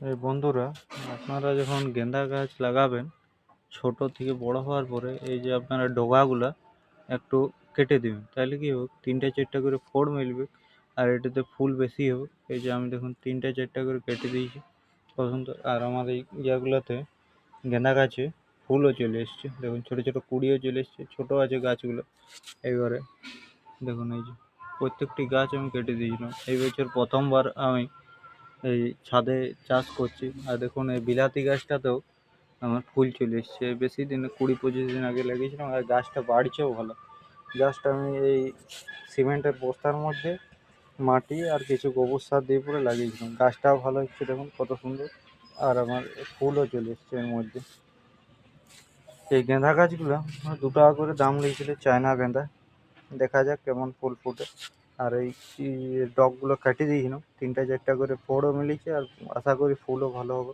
এই বন্ধুরা, আপনারা যখন গেন্দা গাছ লাগাবেন, ছোট থেকে বড় হওয়ার পরে এই যে আপনারা ডগাগুলা একটু কেটে দিবেন, তাহলে কি হবে, 3-4টা করে ফোড় মিলবে আর এটাতে ফুল বেশি হবে। এই যে আমি দেখুন 3-4টা করে কেটে দিয়েছি, পছন্দ। আর আমার এই ইয়াগুলাতে গেন্দা গাছে ফুলও চলে এসছে, দেখুন ছোট ছোট কুড়িও চলে এসছে, ছোট আছে গাছগুলো। এবারে দেখুন এই যে প্রত্যেকটি গাছ আমি কেটে দিয়েছিলাম। এই বছর প্রথমবার আমি এই ছাদে চাষ করছি। আর দেখুন এই বিলাতি গাছটাতেও আমার ফুল চলে এসছে, বেশি দিন 20-25 দিন আগে লাগিয়েছিলাম, আর গাছটা বাড়ছেও ভালো। গাছটা আমি এই সিমেন্টের বস্তার মধ্যে মাটি আর কিছু গোবর সার দিয়ে পরে লাগিয়েছিলাম, গাছটাও ভালো হচ্ছে, দেখুন কত সুন্দর। আর আমার ফুলও চলে এসছে এর মধ্যে। এই গেঁদা গাছগুলো 2 টাকা করে দাম নিয়েছিল, চায়না গেঁদা। দেখা যাক কেমন ফুল ফুটে। আর এই ডগগুলো কেটে দিয়েছিলাম, 3-4টা করে ফোড়ও মিলেছে, আর আশা করি ফুলও ভালো হবে।